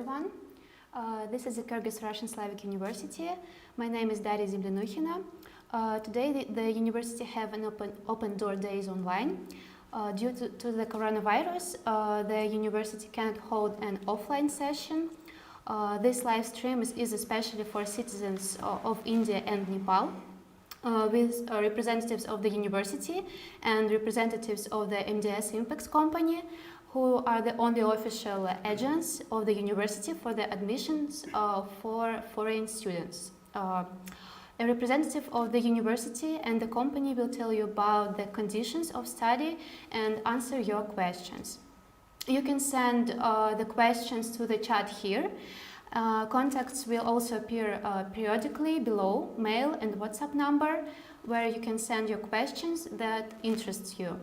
everyone. This is the Kyrgyz Russian Slavic University. My name is Daria Zemlianukhina. Today the university have an open door days online. Due to the coronavirus, the university cannot hold an offline session. This live stream is especially for citizens of India and Nepal, with representatives of the university and representatives of the MDS Impex company, who are the only official agents of the university for the admissions for foreign students. A representative of the university and the company will tell you about the conditions of study and answer your questions. You can send the questions to the chat here. Contacts will also appear periodically below, mail and WhatsApp number, where you can send your questions that interest you.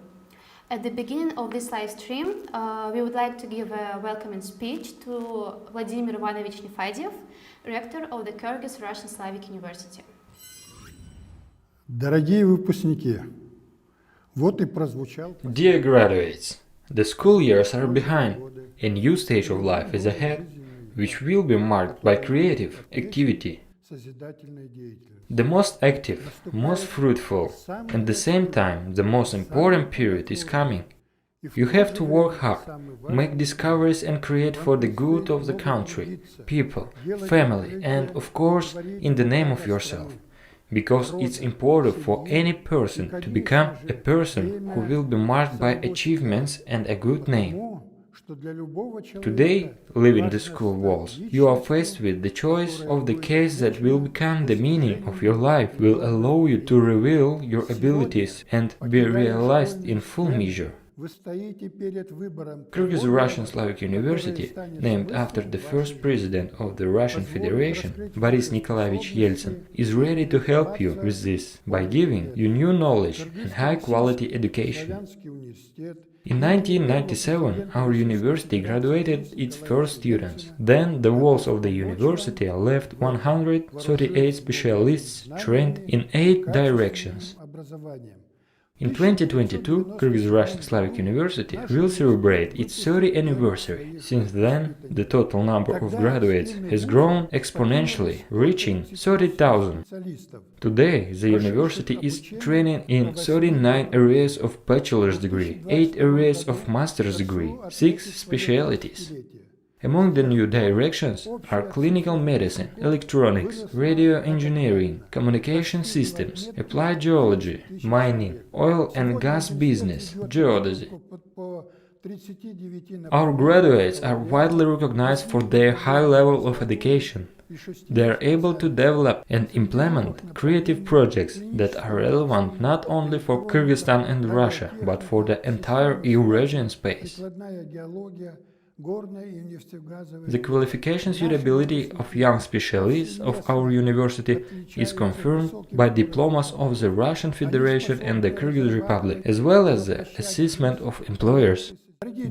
At the beginning of this live stream, we would like to give a welcoming speech to Vladimir Ivanovich Nefadyev, rector of the Kyrgyz Russian Slavic University. Дорогие выпускники, вот и прозвучал. Dear graduates, the school years are behind. A new stage of life is ahead, which will be marked by creative activity. The most active, most fruitful, and at the same time the most important period is coming. You have to work hard, make discoveries and create for the good of the country, people, family and, of course, in the name of yourself. Because it's important for any person to become a person who will be marked by achievements and a good name. Today, leaving the school walls, you are faced with the choice of the case that will become the meaning of your life, will allow you to reveal your abilities and be realized in full measure. Kyrgyz Russian Slavic University, named after the first president of the Russian Federation, Boris Nikolaevich Yeltsin, is ready to help you with this by giving you new knowledge and high-quality education. In 1997, our university graduated its first students. Then the walls of the university left 138 specialists trained in 8 directions. In 2022, Kyrgyz Russian Slavic University will celebrate its 30th anniversary. Since then, the total number of graduates has grown exponentially, reaching 30,000. Today, the university is training in 39 areas of bachelor's degree, 8 areas of master's degree, 6 specialties. Among the new directions are clinical medicine, electronics, radio engineering, communication systems, applied geology, mining, oil and gas business, geodesy. Our graduates are widely recognized for their high level of education. They are able to develop and implement creative projects that are relevant not only for Kyrgyzstan and Russia, but for the entire Eurasian space. The qualification suitability of young specialists of our university is confirmed by diplomas of the Russian Federation and the Kyrgyz Republic, as well as the assessment of employers.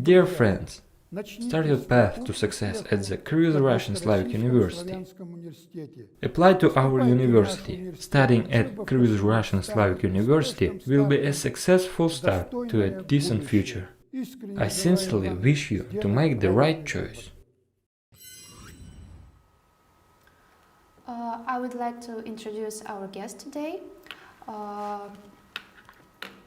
Dear friends, start your path to success at the Kyrgyz Russian Slavic University. Apply to our university. Studying at Kyrgyz Russian Slavic University will be a successful start to a decent future. I sincerely wish you to make the right choice. I would like to introduce our guest today.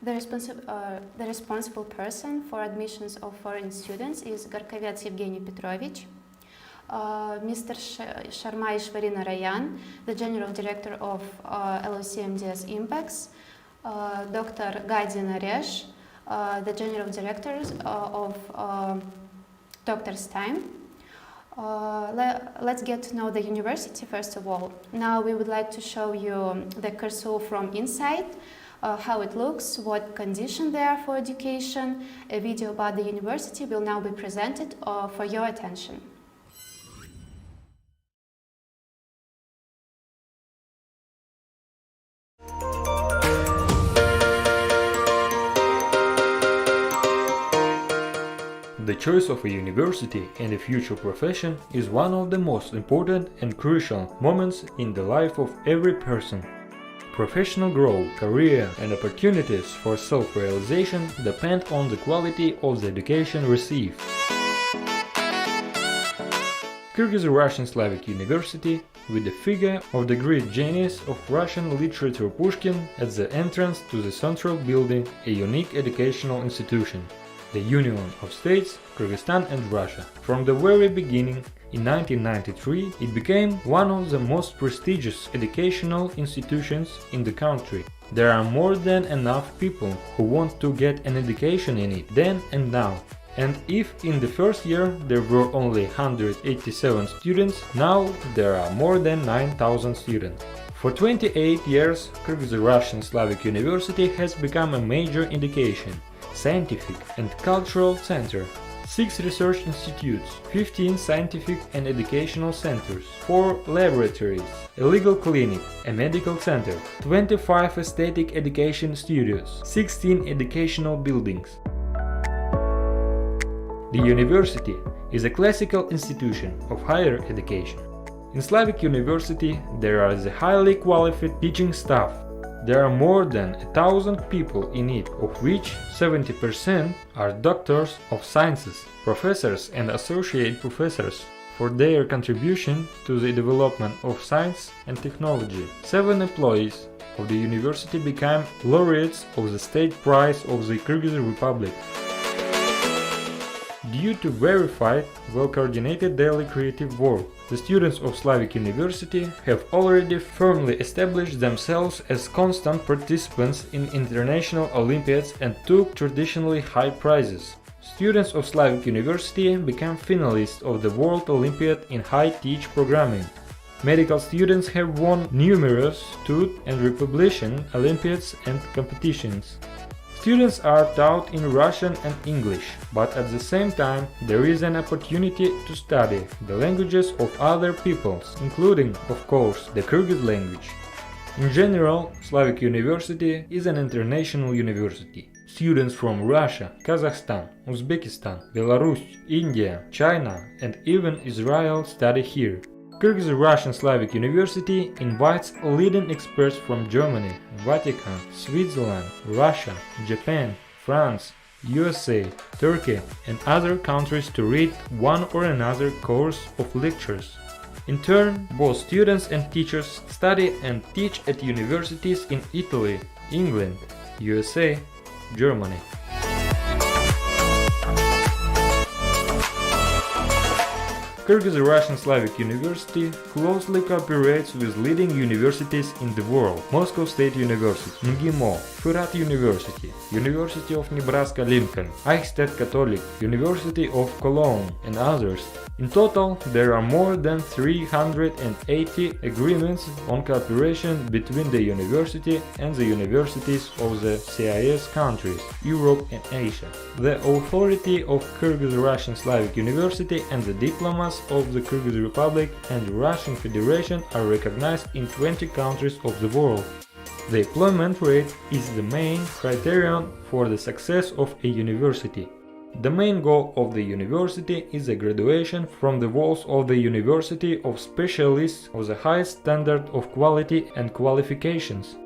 The responsible person for admissions of foreign students is Garkovets Evgeny Petrovich. Mr. Sharma Ishwari Narayan, the General Director of LOC MDS Impex, Dr. Gadi Naresh, the General Directors of Doctor's Time. Let's get to know the university first of all. Now we would like to show you the KRSU from inside, how it looks, what conditions there are for education. A video about the university will now be presented for your attention. The choice of a university and a future profession is one of the most important and crucial moments in the life of every person. Professional growth, career and opportunities for self-realization depend on the quality of the education received. Kyrgyz-Russian Slavic University with the figure of the great genius of Russian literature Pushkin at the entrance to the central building, a unique educational institution, the Union of States, Kyrgyzstan and Russia. From the very beginning, in 1993, it became one of the most prestigious educational institutions in the country. There are more than enough people who want to get an education in it then and now. And if in the first year there were only 187 students, now there are more than 9,000 students. For 28 years, Kyrgyz-Russian Slavic University has become a major education, scientific and cultural center. 6 research institutes, 15 scientific and educational centers, 4 laboratories, a legal clinic, a medical center, 25 aesthetic education studios, 16 educational buildings. The university is a classical institution of higher education. In Slavic University there is a highly qualified teaching staff. There are more than 1,000 people in it, of which 70% are doctors of sciences, professors and associate professors, for their contribution to the development of science and technology. 7 employees of the university became laureates of the State Prize of the Kyrgyz Republic. Due to verified, well-coordinated daily creative work, the students of Slavic University have already firmly established themselves as constant participants in international Olympiads and took traditionally high prizes. Students of Slavic University became finalists of the World Olympiad in high-teach programming. Medical students have won numerous tooth and republication Olympiads and competitions. Students are taught in Russian and English, but at the same time there is an opportunity to study the languages of other peoples, including, of course, the Kyrgyz language. In general, Slavic University is an international university. Students from Russia, Kazakhstan, Uzbekistan, Belarus, India, China and even Israel study here. Kyrgyz-Russian Slavic University invites leading experts from Germany, Vatican, Switzerland, Russia, Japan, France, USA, Turkey and other countries to read one or another course of lectures. In turn, both students and teachers study and teach at universities in Italy, England, USA, Germany. Kyrgyz-Russian Slavic University closely cooperates with leading universities in the world: Moscow State University, MGIMO, Furat University, University of Nebraska-Lincoln, Eichstätt Catholic, University of Cologne and others. In total, there are more than 380 agreements on cooperation between the university and the universities of the CIS countries, Europe and Asia. The authority of Kyrgyz-Russian Slavic University and the diplomas of the Kyrgyz Republic and the Russian Federation are recognized in 20 countries of the world. The employment rate is the main criterion for the success of a university. The main goal of the university is the graduation from the walls of the university of specialists of the highest standard of quality and qualifications.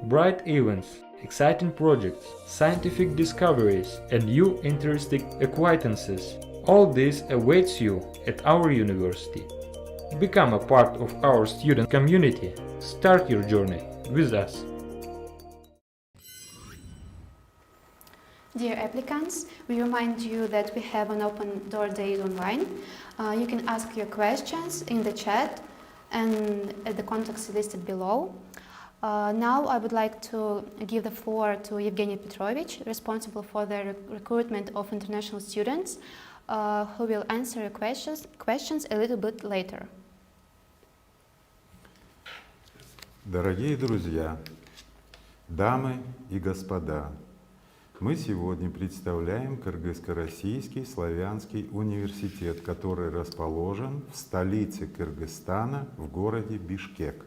Bright events, exciting projects, scientific discoveries and new interesting acquaintances. All this awaits you at our university. Become a part of our student community. Start your journey with us. Dear applicants, we remind you that we have an open door days online. You can ask your questions in the chat and at the contacts listed below. Now I would like to give the floor to Evgeny Petrovich, responsible for the recruitment of international students, who will answer your questions a little bit later. Дорогие друзья, дамы и господа, мы сегодня представляем Кыргызско-Российский славянский университет, который расположен в столице Кыргызстана, в городе Бишкек.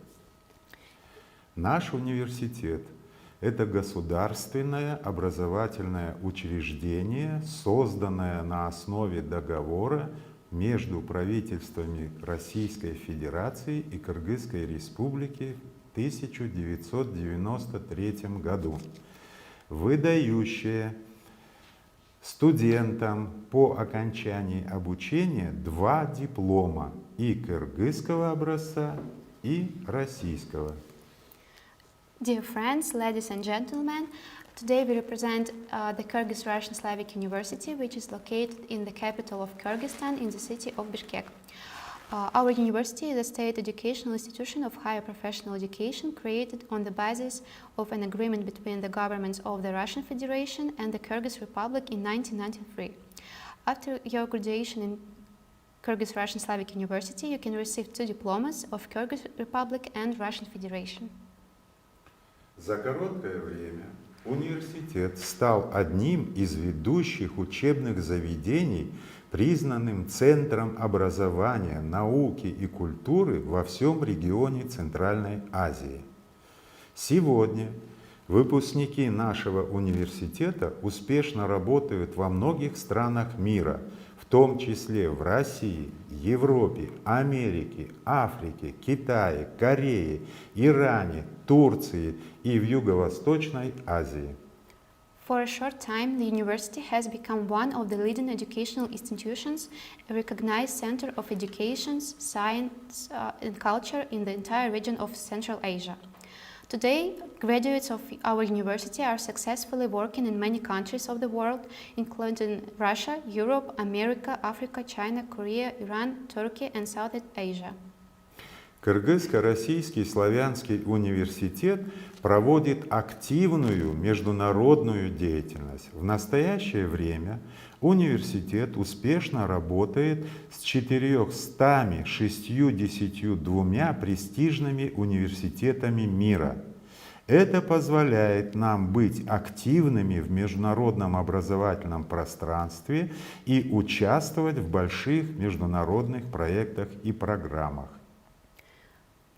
Наш университет – это государственное образовательное учреждение, созданное на основе договора между правительствами Российской Федерации и Кыргызской Республики в 1993 году, выдающее Студентам по окончании обучения 2 диплома и кыргызского образца, и российского. Dear friends, ladies and gentlemen, today we represent the Kyrgyz Russian Slavic University, which is located in the capital of Kyrgyzstan in the city of Bishkek. Our university is a state educational institution of higher professional education created on the basis of an agreement between the governments of the Russian Federation and the Kyrgyz Republic in 1993. After your graduation in Kyrgyz Russian Slavic University, you can receive 2 diplomas of Kyrgyz Republic and Russian Federation. За короткое время университет стал одним из ведущих учебных заведений, признанным центром образования, науки и культуры во всем регионе Центральной Азии. Сегодня выпускники нашего университета успешно работают во многих странах мира, в том числе в России, Европе, Америке, Африке, Китае, Корее, Иране, Турции и в Юго-Восточной Азии. For a short time, the university has become one of the leading educational institutions, a recognized center of education, science, and culture in the entire region of Central Asia. Today, graduates of our university are successfully working in many countries of the world, including Russia, Europe, America, Africa, China, Korea, Iran, Turkey, and Southeast Asia. Кыргызско-Российский славянский университет проводит активную международную деятельность. В настоящее время университет успешно работает с 462 престижными университетами мира. Это позволяет нам быть активными в международном образовательном пространстве и участвовать в больших международных проектах и программах.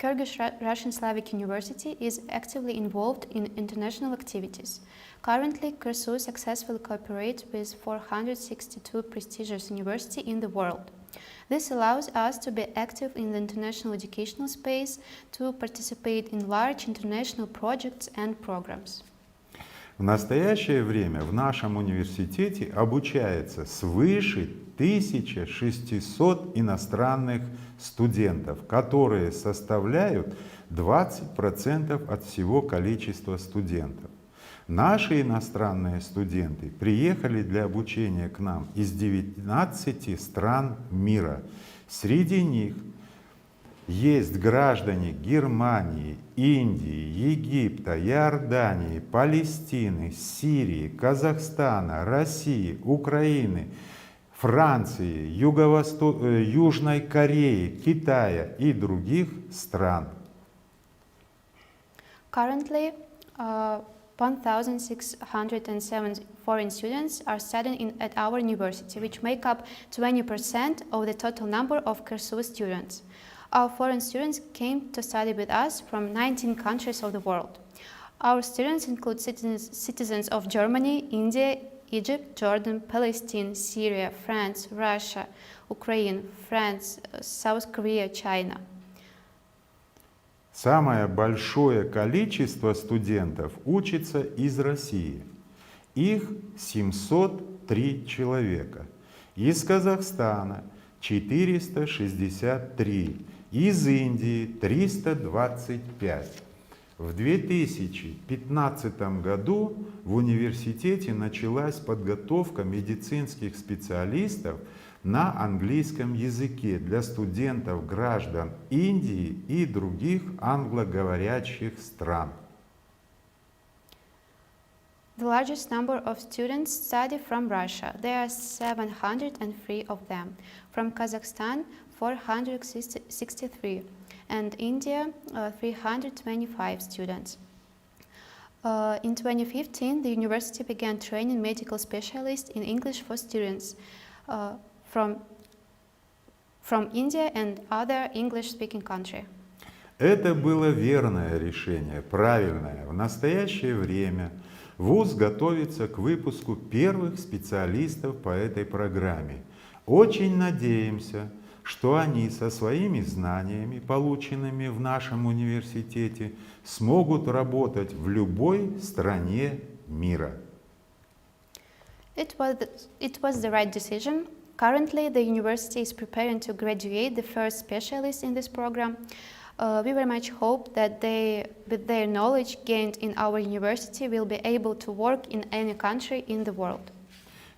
Kyrgyz Russian Slavic University is actively involved in international activities. Currently, KRSU successfully cooperates with 462 prestigious universities in the world. This allows us to be active in the international educational space, to participate in large international projects and programs. В настоящее время в нашем университете обучается свыше 1600 иностранных студентов, которые составляют 20% от всего количества студентов. Наши иностранные студенты приехали для обучения к нам из 19 стран мира. Среди них есть граждане Германии, Индии, Египта, Иордании, Палестины, Сирии, Казахстана, России, Украины, Франции, Южной Кореи, Китая и других стран. Currently, 1,607 foreign students are studying at our university, which make up 20% of the total number of KRSU students. Our foreign students came to study with us from 19 countries of the world. Our students include citizens of Germany, India, Egypt, Jordan, Palestine, Syria, France, Russia, Ukraine, France, South Korea, China. Самое большое количество студентов учится из России. Их 703 человека. Из Казахстана 463. Из Индии 325. В 2015 году в университете началась подготовка медицинских специалистов на английском языке для студентов граждан Индии и других англоговорящих стран. The largest number of students study from Russia. There are 703 of them. From Kazakhstan, 463. And India, 325 students. In 2015, the university began training medical specialists in English for students from India and other English-speaking countries. Это было верное решение, правильное. В настоящее время ВУЗ готовится к выпуску первых специалистов по этой программе. Очень надеемся, что они со своими знаниями, полученными в нашем университете, смогут работать в любой стране мира. It was the right decision. Currently, the university is preparing to graduate the first specialists in this program. We very much hope that they, with their knowledge gained in our university, will be able to work in any country in the world.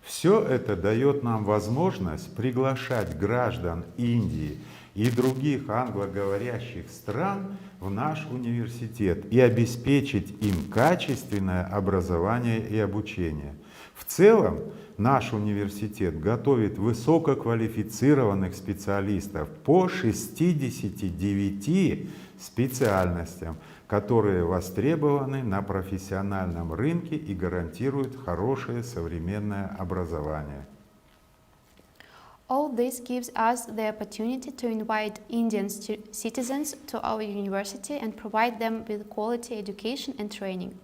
Все это дает нам возможность приглашать граждан Индии и других англоговорящих стран в наш университет и обеспечить им качественное образование и обучение. В целом, наш университет готовит высококвалифицированных специалистов по 69 специальностям, которые востребованы на профессиональном рынке и гарантируют хорошее современное образование. All this gives us the opportunity to invite Indian citizens to our university and provide them with quality education and training.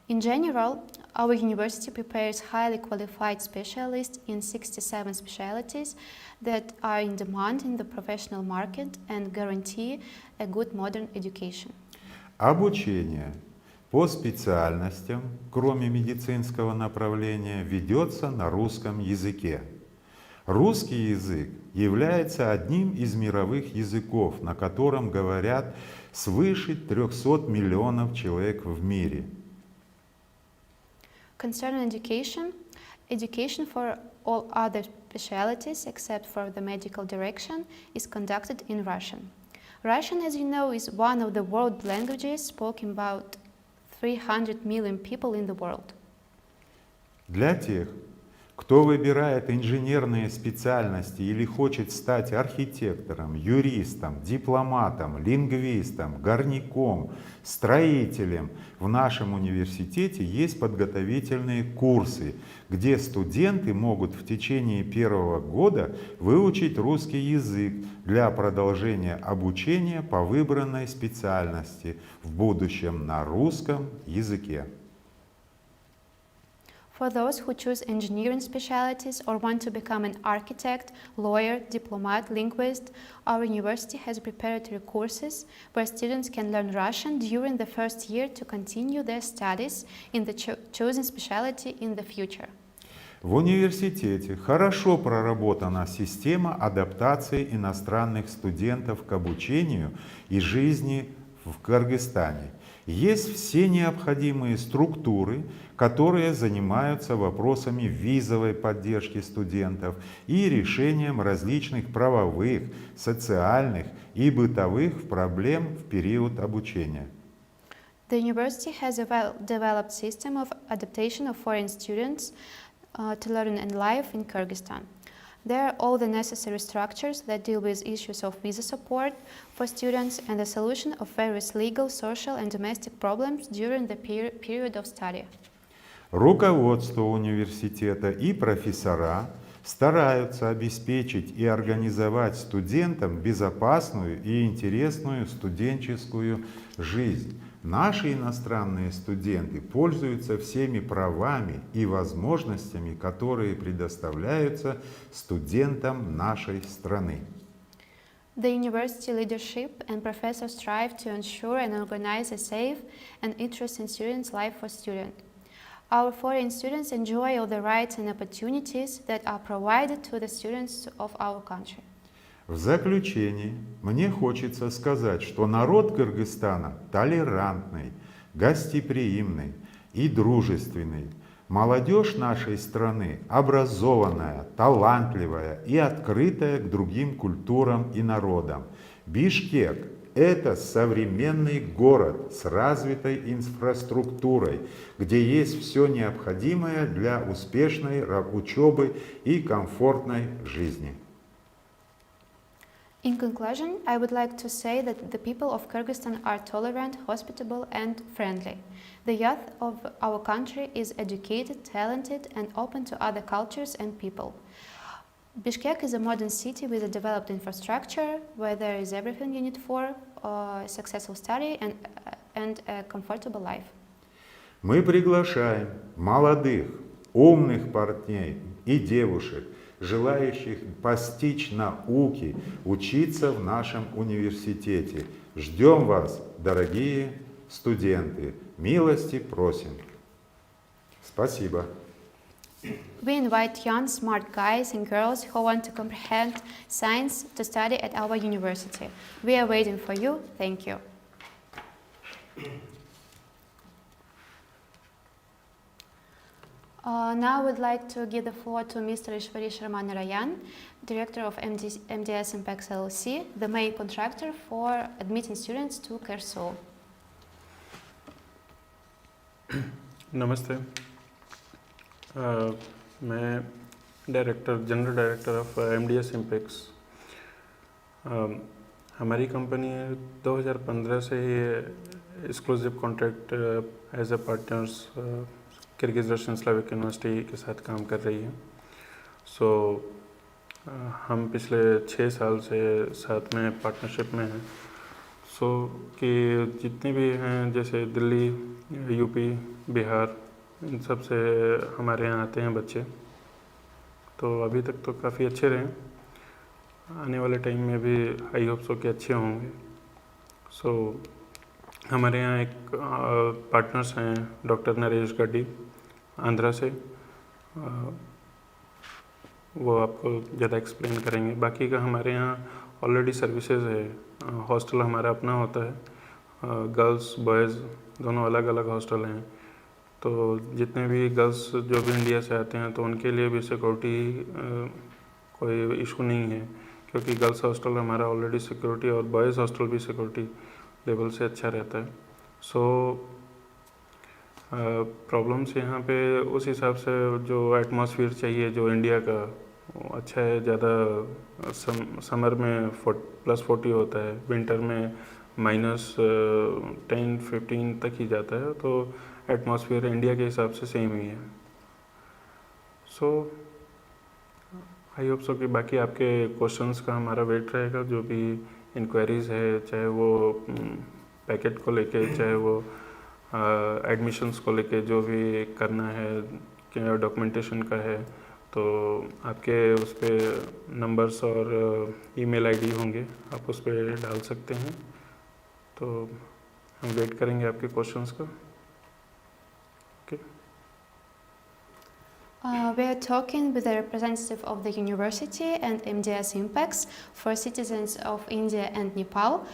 In general, our university prepares highly qualified specialists in 67 specialties that are in demand in the professional market and guarantee a good modern education. Обучение по специальностям, кроме медицинского направления, ведется на русском языке. Русский язык является одним из мировых языков, на котором говорят свыше 300 миллионов человек в мире. Concerning education, education for all other specialties except for the medical direction is conducted in Russian. Russian, as you know, is one of the world languages spoken by about 300 million people in the world. Для тех, кто выбирает инженерные специальности или хочет стать архитектором, юристом, дипломатом, лингвистом, горняком, строителем, в нашем университете есть подготовительные курсы, где студенты могут в течение первого года выучить русский язык для продолжения обучения по выбранной специальности, в будущем на русском языке. For those who choose engineering specialties or want to become an architect, lawyer, diplomat, linguist, our university has preparatory courses where students can learn Russian during the first year to continue their studies in the chosen specialty in the future. В университете хорошо проработана система адаптации иностранных студентов к обучению и жизни в Кыргызстане. Есть все необходимые структуры, которые занимаются вопросами визовой поддержки студентов и решением различных правовых, социальных и бытовых проблем в период обучения. The university has a well-developed system of adaptation of foreign students to learn and live in Kyrgyzstan. There are all the necessary structures that deal with issues of visa support for students and the solution of various legal, social and domestic problems during the period of study. Руководство университета и профессора стараются обеспечить и организовать студентам безопасную и интересную студенческую жизнь. Наши иностранные студенты пользуются всеми правами и возможностями, которые предоставляются студентам нашей страны. The university leadership and professors strive to ensure and organize a safe and interesting students' life for students. Our foreign students enjoy all the rights and opportunities that are provided to the students of our country. В заключение мне хочется сказать, что народ Кыргызстана толерантный, гостеприимный и дружественный. Молодежь нашей страны образованная, талантливая и открытая к другим культурам и народам. Бишкек – это современный город с развитой инфраструктурой, где есть все необходимое для успешной учебы и комфортной жизни. In conclusion, I would like to say that the people of Kyrgyzstan are tolerant, hospitable and friendly. The youth of our country is educated, talented and open to other cultures and people. Bishkek is a modern city with a developed infrastructure where there is everything you need for successful study and a comfortable life. Мы приглашаем молодых, умных парней и девушек, желающих постичь науки, учиться в нашем университете. Ждем вас, дорогие студенты. Милости просим. Спасибо. We invite young, smart guys and girls who want to comprehend science to study at our university. We are waiting for you. Thank you. Now I would like to give the floor to Mr. Ishwari Narayan, Director of MDS Impex LLC, the main contractor for admitting students to KRSU. नमस्ते, मैं general director of MDS Impex। हमारी company 2015 से ही exclusive contract as a partners Kyrgyz Russian Slavic university के साथ काम कर रही है। हम पिछले 6 साल से साथ में पार्टनरशिप में हैं। कि जितने भी हैं, जैसे दिल्ली, यूपी, बिहार, इन सब से हमारे यहाँ आते हैं बच्चे। तो अभी तक तो काफ़ी अच्छे रहे, आने वाले टाइम में भी आई होप सो कि अच्छे होंगे। हमारे यहाँ एक पार्टनर्स हैं डॉक्टर नरेश गाडी आंध्रा से, वो आपको ज़्यादा एक्सप्लेन करेंगे। बाकी का हमारे यहाँ ऑलरेडी सर्विसेज है, हॉस्टल हमारा अपना होता है, गर्ल्स बॉयज़ दोनों अलग अलग हॉस्टल हैं। तो जितने भी गर्ल्स जो भी इंडिया से आते हैं तो उनके लिए भी सिक्योरिटी कोई इशू नहीं है, क्योंकि गर्ल्स हॉस्टल हमारा ऑलरेडी सिक्योरिटी और बॉयज़ हॉस्टल भी सिक्योरिटी लेवल से अच्छा रहता है। प्रॉब्लम्स यहाँ पे उस हिसाब से जो एटमॉस्फेयर चाहिए जो इंडिया का अच्छा है, ज़्यादा समर में +40 होता है, विंटर में -10-15 तक ही जाता है। तो एटमॉस्फेयर इंडिया के हिसाब से सेम ही है। आई होप सो कि बाकी आपके क्वेश्चंस का हमारा वेट रहेगा। जो भी इंक्वायरीज़ है, चाहे वो पैकेट को लेके, चाहे वो एडमिशन्स को लेके, जो भी करना है, क्या डॉक्यूमेंटेशन का है, तो आपके उस पर नंबर्स और ईमेल आईडी होंगे, आप उस पर डाल सकते हैं। तो हम वेट करेंगे आपके क्वेश्चंस का। Okay. We are talking with the representative of the university and MDS Impex for citizens of India and Nepal.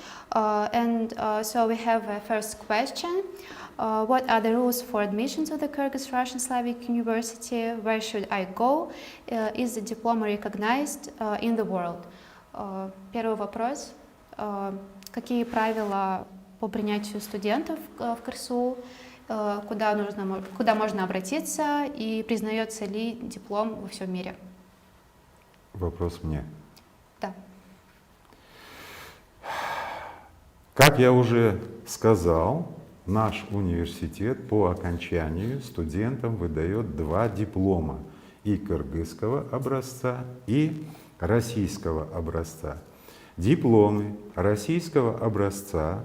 So we have a first question. What are the rules for admission to the Kyrgyz Russian Slavic University? Where should I go? Is the diploma recognized in the world? Первый вопрос. Какие правила по принятию студентов в КРСУ? Куда можно обратиться и признается ли диплом во всем мире? Вопрос мне. Да. Как я уже сказал, наш университет по окончанию студентам выдает 2 диплома, и кыргызского образца, и российского образца. Дипломы российского образца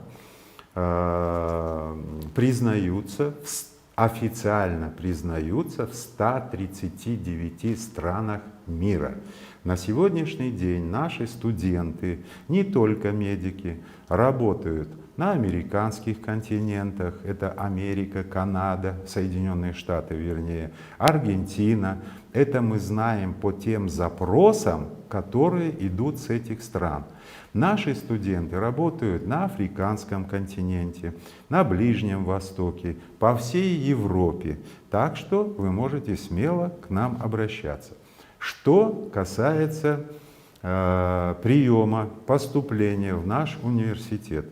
официально признаются в 139 странах мира. На сегодняшний день наши студенты, не только медики, работают на американских континентах, это Америка, Канада, Соединенные Штаты, вернее, Аргентина. Это мы знаем по тем запросам, которые идут с этих стран. Наши студенты работают на африканском континенте, на Ближнем Востоке, по всей Европе. Так что вы можете смело к нам обращаться. Что касается приема, поступления в наш университет,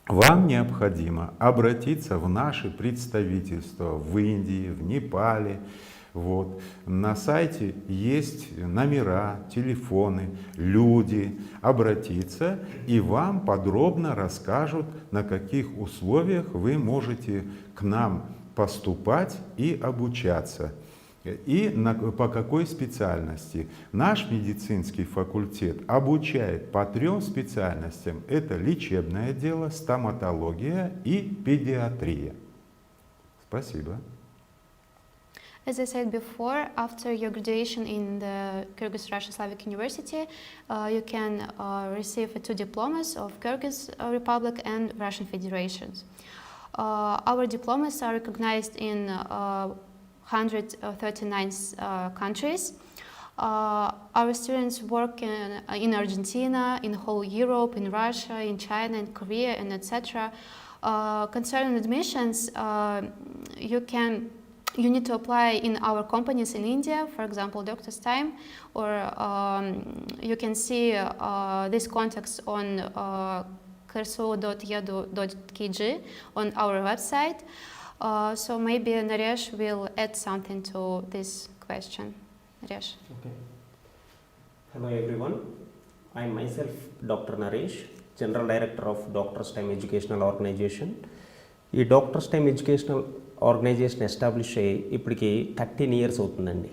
вам необходимо обратиться в наши представительства в Индии, в Непале. Вот. На сайте есть номера, телефоны, люди, обратиться, и вам подробно расскажут, на каких условиях вы можете к нам поступать и обучаться. И по какой специальности. Наш медицинский факультет обучает по 3 специальностям. Это лечебное дело, стоматология и педиатрия. Спасибо. As I said before, after your graduation in the Kyrgyz Russian Slavic University, you can receive 2 diplomas of Kyrgyz Republic and Russian Federations. Our diplomas are recognized in 139 countries. Our students work in Argentina, in whole Europe, in Russia, in China, in Korea, and etc. Concerning admissions, you need to apply in our companies in India, for example, Doctor's Time, or you can see this context on krsu.edu.kg on our website. So maybe Naresh will add something to this question. Naresh. Okay. Hello everyone. I am myself Dr. Naresh, General Director of Doctor's Time Educational Organization. ఈ doctors time educational organization establish అయ్యి ఇప్పటికి 13 years అవుతుందండి.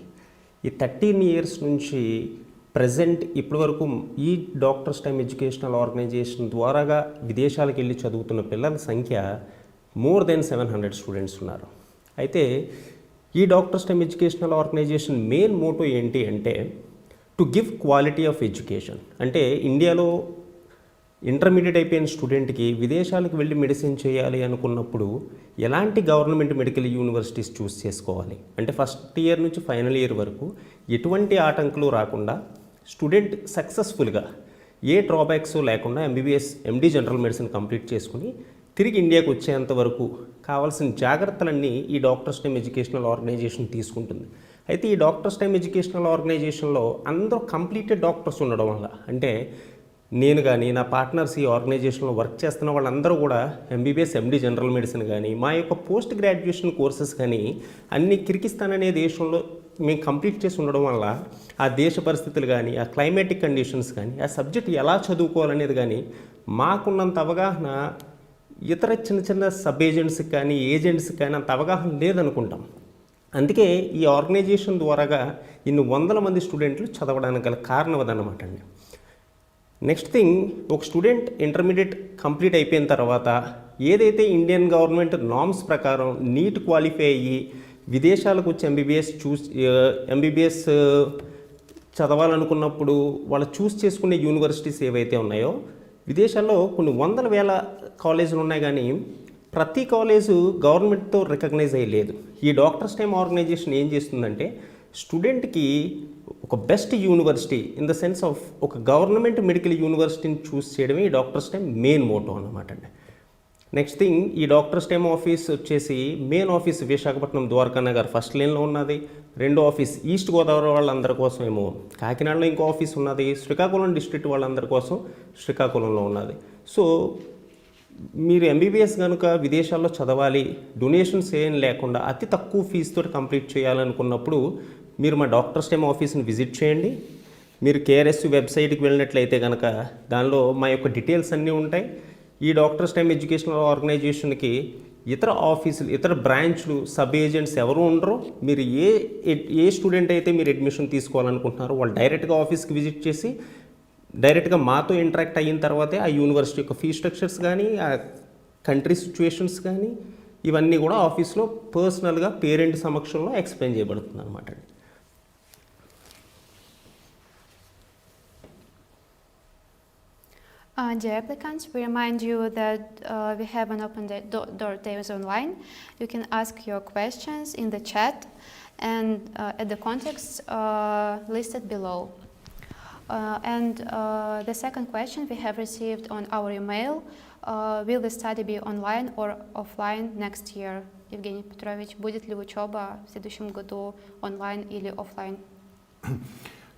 ఈ 13 years నుంచి present ఇప్పటి వరకు ఈ doctors time educational organisation ద్వారాగా విదేశాలకు వెళ్ళి చదువుతున్న పిల్లల సంఖ్య మోర్ దెన్ 700 స్టూడెంట్స్ ఉన్నారు. అయితే ఈ doctors time educational organization main motto ఏంటి అంటే to give quality of education. అంటే ఇండియాలో ఇంటర్మీడియట్ అయిపోయిన స్టూడెంట్కి విదేశాలకు వెళ్ళి మెడిసిన్ చేయాలి అనుకున్నప్పుడు ఎలాంటి గవర్నమెంట్ మెడికల్ యూనివర్సిటీస్ చూస్ చేసుకోవాలి అంటే ఫస్ట్ ఇయర్ నుంచి ఫైనల్ ఇయర్ వరకు ఎటువంటి ఆటంకులు రాకుండా స్టూడెంట్ సక్సెస్ఫుల్గా ఏ డ్రాబ్యాక్స్ లేకుండా MBBS MD general medicine complete చేసుకుని తిరిగి ఇండియాకు వచ్చేంత వరకు కావాల్సిన జాగ్రత్తలన్నీ ఈ డాక్టర్స్ టైమ్ ఎడ్యుకేషనల్ ఆర్గనైజేషన్ తీసుకుంటుంది. అయితే ఈ డాక్టర్స్ టైమ్ ఎడ్యుకేషనల్ ఆర్గనైజేషన్లో అందరూ కంప్లీటెడ్ డాక్టర్స్ ఉండడం వల్ల అంటే నేను కానీ నా పార్ట్నర్స్ ఈ ఆర్గనైజేషన్లో వర్క్ చేస్తున్న వాళ్ళందరూ కూడా ఎంబీబీఎస్ ఎండి జనరల్ మెడిసిన్ కానీ మా యొక్క పోస్ట్ గ్రాడ్యుయేషన్ కోర్సెస్ కానీ అన్ని కిర్గిస్తాన్ అనే దేశంలో మేము కంప్లీట్ చేసి ఉండడం వల్ల ఆ దేశ పరిస్థితులు కానీ ఆ క్లైమాటిక్ కండిషన్స్ కానీ ఆ సబ్జెక్ట్ ఎలా చదువుకోవాలనేది కానీ మాకున్నంత అవగాహన ఇతర చిన్న చిన్న సబ్ ఏజెంట్స్కి కానీ ఏజెంట్స్కి కానీ అంత అవగాహన లేదనుకుంటాం. అందుకే ఈ ఆర్గనైజేషన్ ద్వారాగా ఇన్ని వందల మంది స్టూడెంట్లు చదవడానికి గల కారణం అదన్నమాట అండి. నెక్స్ట్ థింగ్, ఒక స్టూడెంట్ ఇంటర్మీడియట్ కంప్లీట్ అయిపోయిన తర్వాత ఏదైతే ఇండియన్ గవర్నమెంట్ నామ్స్ ప్రకారం నీట్ క్వాలిఫై అయ్యి విదేశాలకు వచ్చి ఎంబీబీఎస్ చదవాలనుకున్నప్పుడు వాళ్ళు చూస్ చేసుకునే యూనివర్సిటీస్ ఏవైతే ఉన్నాయో విదేశాల్లో కొన్ని వందల వేల కాలేజీలు ఉన్నాయి కానీ ప్రతి కాలేజు గవర్నమెంట్తో రికగ్నైజ్ అయ్యలేదు. ఈ డాక్టర్స్ టైమ్ ఆర్గనైజేషన్ ఏం చేస్తుందంటే స్టూడెంట్కి ఒక best university in the sense of ఒక గవర్నమెంట్ మెడికల్ యూనివర్సిటీని చూస్ చేయడమే ఈ డాక్టర్స్ టైమ్ మెయిన్ మోటో అన్నమాట అండి. నెక్స్ట్ థింగ్, ఈ డాక్టర్స్ టైమ్ ఆఫీస్ వచ్చేసి main office Visakhapatnam Dwaraka Nagar first లేన్లో ఉన్నది. రెండో ఆఫీస్ ఈస్ట్ గోదావరి వాళ్ళందరి కోసం ఏమో కాకినాడలో ఇంకో ఆఫీస్ ఉన్నది. శ్రీకాకుళం డిస్ట్రిక్ట్ వాళ్ళందరి కోసం శ్రీకాకుళంలో ఉన్నది. సో మీరు ఎంబీబీఎస్ కనుక విదేశాల్లో చదవాలి, డొనేషన్స్ ఏం లేకుండా అతి తక్కువ ఫీజుతో కంప్లీట్ చేయాలనుకున్నప్పుడు మీరు మా డాక్టర్స్ టైమ్ ఆఫీస్ని విజిట్ చేయండి. మీరు KRSU వెబ్సైట్కి వెళ్ళినట్లయితే కనుక దానిలో మా యొక్క డీటెయిల్స్ అన్నీ ఉంటాయి. ఈ డాక్టర్స్ టైమ్ ఎడ్యుకేషనల్ ఆర్గనైజేషన్కి ఇతర ఆఫీసులు ఇతర బ్రాంచ్లు సబ్ ఏజెంట్స్ ఎవరు ఉండరు. మీరు ఏ స్టూడెంట్ అయితే మీరు అడ్మిషన్ తీసుకోవాలనుకుంటున్నారో వాళ్ళు డైరెక్ట్గా ఆఫీస్కి విజిట్ చేసి డైరెక్ట్గా మాతో ఇంటరాక్ట్ అయిన తర్వాతే ఆ యూనివర్సిటీ యొక్క ఫీ స్ట్రక్చర్స్ కానీ ఆ కంట్రీ సిచ్యువేషన్స్ కానీ ఇవన్నీ కూడా ఆఫీస్లో పర్సనల్గా పేరెంట్ సమక్షంలో ఎక్స్ప్లెయిన్ చేయబడుతుంది అనమాట. Dear applicants, we remind you that we have an open door days online. You can ask your questions in the chat and at the context listed below. And the second question we have received on our email, will the study be online or offline next year? Evgeny Petrovich, будет ли учеба в следующем году онлайн или офлайн?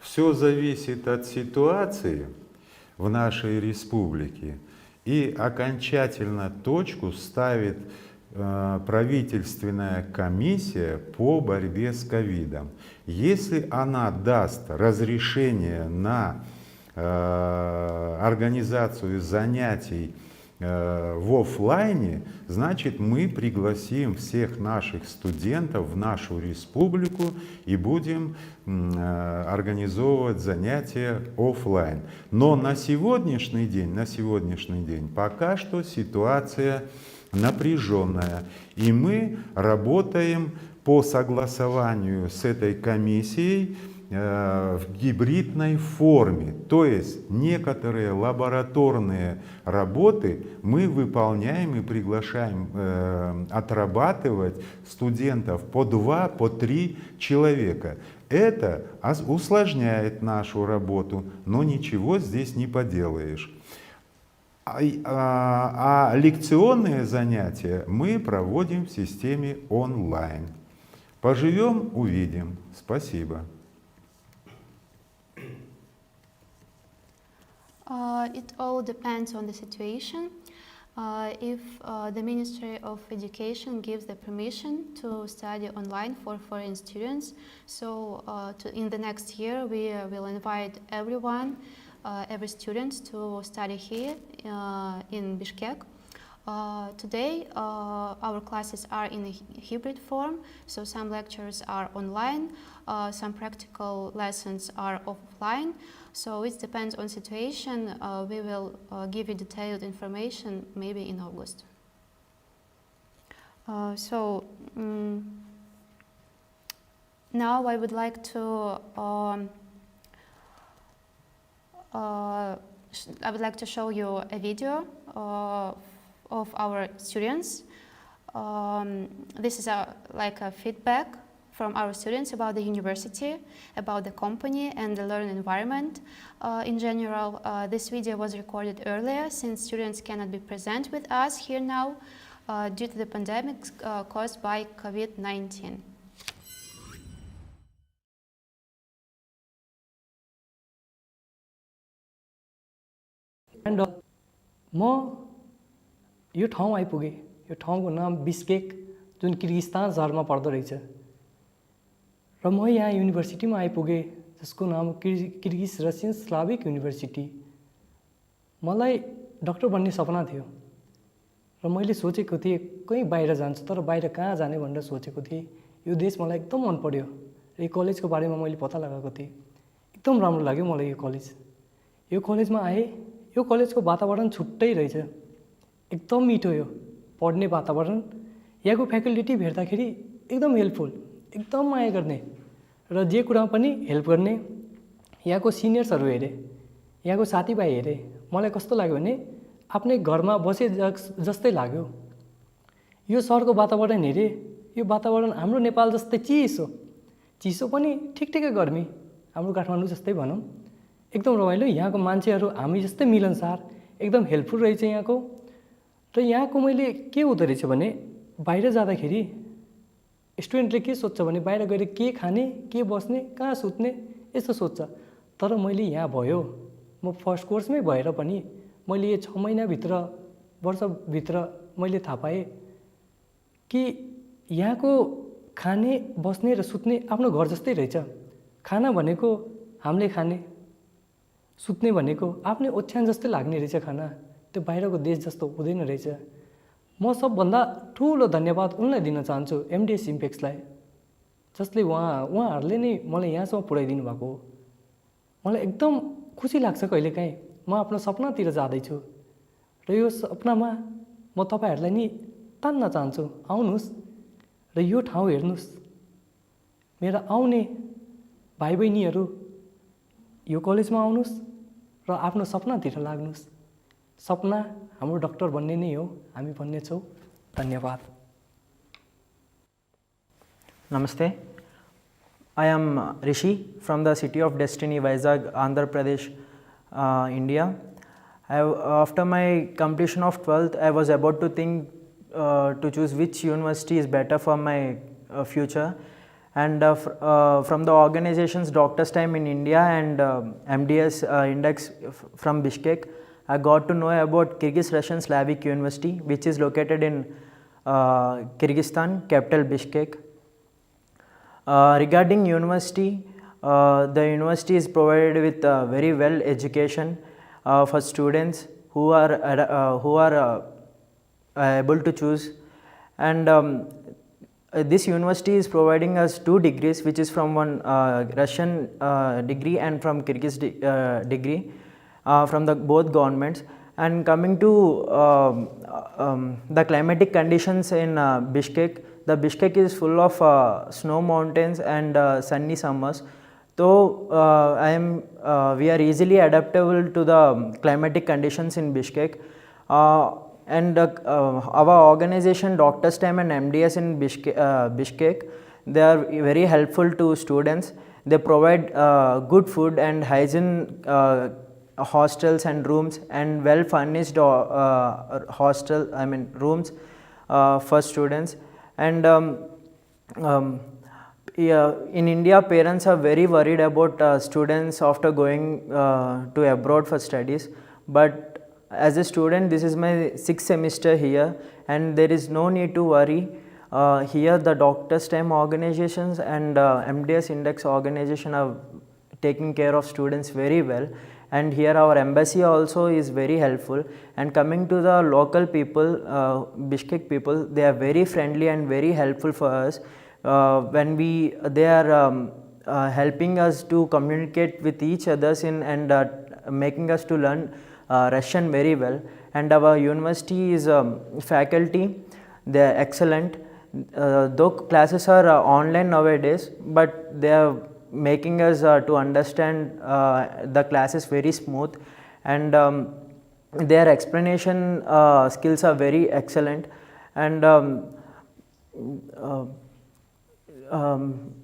Все зависит от ситуации в нашей республике, и окончательно точку ставит правительственная комиссия по борьбе с ковидом. Если она даст разрешение на организацию занятий в офлайне, значит мы пригласим всех наших студентов в нашу республику и будем организовывать занятия офлайн. Но на сегодняшний день пока что ситуация напряженная, и мы работаем по согласованию с этой комиссией в гибридной форме. То есть некоторые лабораторные работы мы выполняем и приглашаем отрабатывать студентов по 2, по 3 человека. Это усложняет нашу работу, но ничего здесь не поделаешь. А лекционные занятия мы проводим в системе онлайн. Поживем, увидим. Спасибо. It all depends on the situation. If the Ministry of Education gives the permission to study online for foreign students, so in the next year we will invite everyone, every student to study here in Bishkek. Today our classes are in a hybrid form, so some lectures are online, some practical lessons are offline, so it depends on situation. We will give you detailed information maybe in August. Now I would like to show you a video of our students. This is like a feedback from our students about the university, about the company and the learning environment. In general, this video was recorded earlier since students cannot be present with us here now due to the pandemic caused by COVID-19. And म यो ठाउँ आइपुगेँ। यो ठाउँको नाम Bishkek जुन Kyrgyzstan शहरमा पर्दो रहेछ र म यहाँ युनिभर्सिटीमा आइपुगेँ जसको नाम किर्गिज रसियन स्लाविक युनिभर्सिटी। मलाई डाक्टर बन्ने सपना थियो र मैले सोचेको थिएँ कहीँ बाहिर जान्छु, तर बाहिर कहाँ जाने भनेर सोचेको थिएँ। यो देश मलाई एकदम मन पर्यो र यो कलेजको बारेमा मैले पत्ता लगाएको थिएँ। एकदम राम्रो लाग्यो मलाई यो कलेज। यो कलेजमा आएँ, यो कलेजको वातावरण छुट्टै रहेछ, एकदम मिठो यो पढ्ने वातावरण। यहाँको फ्याकल्टी भेट्दाखेरि एकदम हेल्पफुल, एकदम माया गर्ने र जे कुरामा पनि हेल्प गर्ने। यहाँको सिनियर्सहरू हेरेँ, यहाँको साथीभाइ हेरेँ, मलाई कस्तो लाग्यो भने आफ्नै घरमा बसे जस्तै लाग्यो। यो सहरको वातावरण हेरेँ, यो वातावरण हाम्रो नेपाल जस्तै चिसो पनि ठिकठिकै गर्मी, हाम्रो काठमाडौँ जस्तै भनौँ। एकदम रमाइलो। यहाँको मान्छेहरू हामी जस्तै मिलनसार, एकदम हेल्पफुल रहेछ यहाँको। र यहाँको मैले के हुँदो रहेछ भने बाहिर जाँदाखेरि स्टुडेन्टले के सोध्छ भने बाहिर गएर के खाने, के बस्ने, कहाँ सुत्ने यस्तो सोध्छ। तर मैले यहाँ भयो, म फर्स्ट कोर्समै भएर पनि मैले यो 6 महिनाभित्र वर्षभित्र मैले थाहा पाएँ कि यहाँको खाने, बस्ने र सुत्ने आफ्नो घर जस्तै रहेछ। खाना भनेको हामीले खाने, सुत्ने भनेको आफ्नै ओछ्यान जस्तै लाग्ने रहेछ खाना। त्यो बाहिरको देश जस्तो हुँदैन रहेछ। म सबभन्दा ठुलो धन्यवाद उनलाई दिन चाहन्छु, MDS इम्पेक्सलाई, जसले उहाँहरूले नै मलाई यहाँसम्म पुर्याइदिनु भएको हो। मलाई एकदम खुसी लाग्छ कहिलेकाहीँ म आफ्नो सपनातिर जाँदैछु र यो सपनामा म तपाईँहरूलाई नि तान्न चाहन्छु, आउनुहोस् र यो ठाउँ हेर्नुहोस्। मेरा आउने भाइ बहिनीहरू यो कलेजमा आउनुहोस् र आफ्नो सपनातिर लाग्नुहोस्। सपना हाम्रो डाक्टर बन्ने नै हो, हामी भन्ने छौँ। धन्यवाद। Namaste. I am Rishi from the city of Destiny, Vizag, Andhra Pradesh, India. After my completion of 12th, I was about to think to choose which university is better for my future. And from the organizations Doctor's Time in India and MDS Index from Bishkek, I got to know about Kyrgyz Russian Slavic University, which is located in Kyrgyzstan, capital Bishkek. Regarding university, the university is provided with very well education for students who are able to choose. And this university is providing us 2 degrees, which is from one Russian degree and from Kyrgyz degree from the both governments. And coming to the climatic conditions in Bishkek, the Bishkek is full of snow mountains and sunny summers. So we are easily adaptable to the climatic conditions in Bishkek. Our organization Doctors Time and MDS in Bishkek, they are very helpful to students. They provide good food and hygiene hostels and rooms, and well furnished rooms for students. And in India, parents are very worried about students after going to abroad for studies. But as a student, this is my 6th semester here, and there is no need to worry. Here the Doctors Time organizations and MDS Index organization are taking care of students very well, and here our embassy also is very helpful. And coming to the local people, Bishkek people, they are very friendly and very helpful for us. They are helping us to communicate with each others and making us to learn Russian very well. And our university is faculty, they are excellent. Though classes are online nowadays, but they are making us to understand the classes very smooth, and their explanation skills are very excellent. And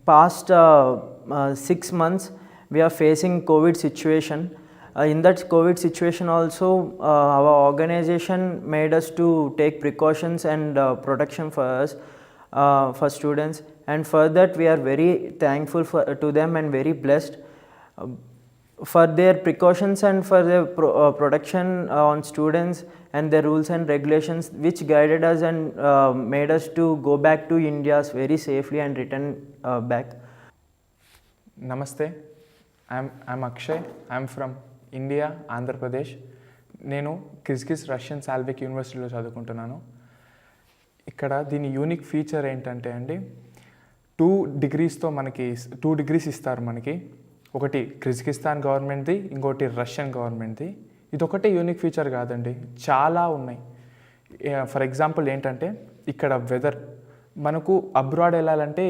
past 6 months we are facing COVID situation. In that COVID situation also, our organization made us to take precautions and protection for us, for students, and for that we are very thankful to them and very blessed for their precautions and for their protection on students and their rules and regulations, which guided us and made us to go back to India very safely and return back. Namaste, I'm Akshay. I'm from India, Andhra Pradesh. నేను Kyrgyz Russian సాల్విక్ యూనివర్సిటీలో చదువుకుంటున్నాను. ఇక్కడ దీని unique feature ఏంటంటే అండి, 2 degrees ఇస్తారు మనకి. ఒకటి కిర్గిజిస్తాన్ గవర్నమెంట్ది, ఇంకోటి రష్యన్ గవర్నమెంట్ది. ఇదొకటే యూనిక్ ఫీచర్ కాదండి, చాలా ఉన్నాయి. ఫర్ ఎగ్జాంపుల్ ఏంటంటే, ఇక్కడ వెదర్ మనకు అబ్రాడ్ వెళ్ళాలంటే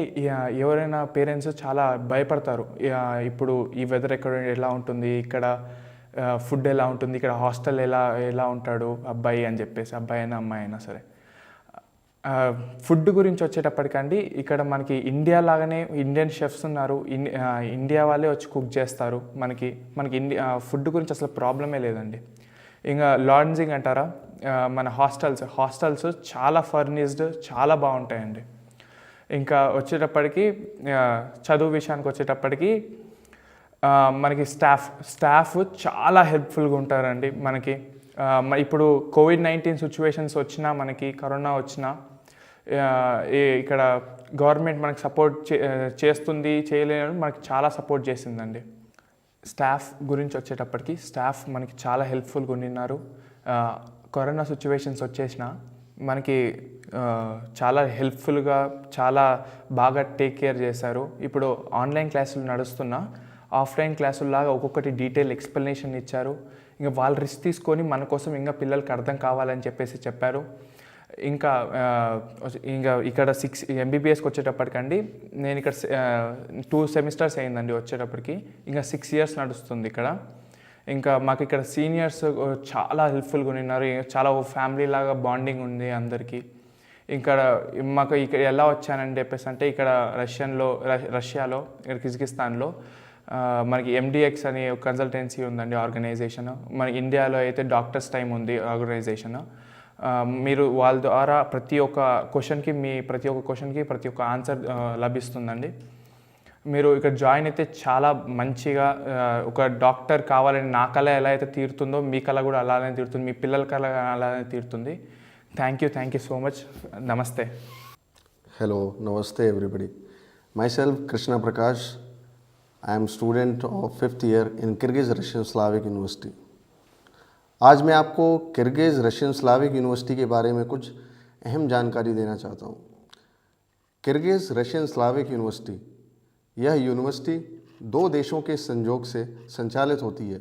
ఎవరైనా పేరెంట్స్ చాలా భయపడతారు. ఇప్పుడు ఈ వెదర్ ఎలా ఉంటుంది, ఇక్కడ ఫుడ్ ఎలా ఉంటుంది, ఇక్కడ హాస్టల్ ఎలా ఉంటాడు అబ్బాయి అని చెప్పేసి, అబ్బాయి అయినా అమ్మాయి అయినా సరే. ఫుడ్ గురించి వచ్చేటప్పటికండి, ఇక్కడ మనకి ఇండియా లాగానే ఇండియన్ షెఫ్స్ ఉన్నారు, ఇండియా వాళ్ళే వచ్చి కుక్ చేస్తారు. మనకి ఫుడ్ గురించి అసలు ప్రాబ్లమే లేదండి. ఇంకా లాడ్జింగ్ అంటారా, మన హాస్టల్స్ చాలా ఫర్నిష్డ్, చాలా బాగుంటాయండి. ఇంకా వచ్చేటప్పటికి చదువు విషయానికి వచ్చేటప్పటికి మనకి స్టాఫ్ చాలా హెల్ప్ఫుల్గా ఉంటారండి. మనకి ఇప్పుడు COVID-19 సిచ్యువేషన్స్ వచ్చినా, మనకి కరోనా వచ్చినా, ఇక్కడ గవర్నమెంట్ మనకి సపోర్ట్ చేస్తుంది, చేయలేని మనకి చాలా సపోర్ట్ చేసిందండి. స్టాఫ్ గురించి వచ్చేటప్పటికి స్టాఫ్ మనకి చాలా హెల్ప్ఫుల్గా ఉన్నారు. కరోనా సిచ్యువేషన్స్ వచ్చేసినా మనకి చాలా హెల్ప్ఫుల్గా, చాలా బాగా టేక్ కేర్ చేశారు. ఇప్పుడు ఆన్లైన్ క్లాసులు నడుస్తున్నా, ఆఫ్లైన్ క్లాసుల్లాగా ఒక్కొక్కటి డీటెయిల్ ఎక్స్ప్లెనేషన్ ఇచ్చారు. ఇంకా వాళ్ళు రిస్క్ తీసుకొని మన కోసం ఇంకా పిల్లలకి అర్థం కావాలని చెప్పారు. ఇంకా ఇక్కడ 6 MBBSకి వచ్చేటప్పటికండి, నేను ఇక్కడ 2 సెమిస్టర్స్ అయిందండి వచ్చేటప్పటికి. ఇంకా 6 years నడుస్తుంది ఇక్కడ. ఇంకా మాకు ఇక్కడ సీనియర్స్ చాలా హెల్ప్ఫుల్గా ఉన్నారు, చాలా ఫ్యామిలీ లాగా బాండింగ్ ఉంది అందరికీ. ఇంకా మాకు ఇక్కడ ఎలా వచ్చానని చెప్పేసి అంటే, ఇక్కడ రష్యాలో ఇక్కడ కిర్గిజిస్తాన్లో మనకి MDX అనే కన్సల్టెన్సీ ఉందండి, ఆర్గనైజేషన్. మన ఇండియాలో అయితే డాక్టర్స్ టైమ్ ఉంది ఆర్గనైజేషన్. మీరు వాళ్ళ ద్వారా ప్రతి ఒక్క క్వశ్చన్కి ప్రతి ఒక్క ఆన్సర్ లభిస్తుందండి. మీరు ఇక్కడ జాయిన్ అయితే చాలా మంచిగా, ఒక డాక్టర్ కావాలని నా కళ ఎలా అయితే తీరుతుందో మీ కళ కూడా అలానే తీరుతుంది, మీ పిల్లల కళ అలానే తీరుతుంది. Thank you so much. నమస్తే. Hello, namaste everybody. Myself Krishna Prakash. I am student of 5th year in Kyrgyz Russian Slavic University. आज मैं आपको किर्गिज़ रशियन स्लाविक यूनिवर्सिटी के बारे में कुछ अहम जानकारी देना चाहता हूँ. किर्गिज़ रशियन स्लाविक यूनिवर्सिटी, यह यूनिवर्सिटी 2 देशों के संयोग से संचालित होती है,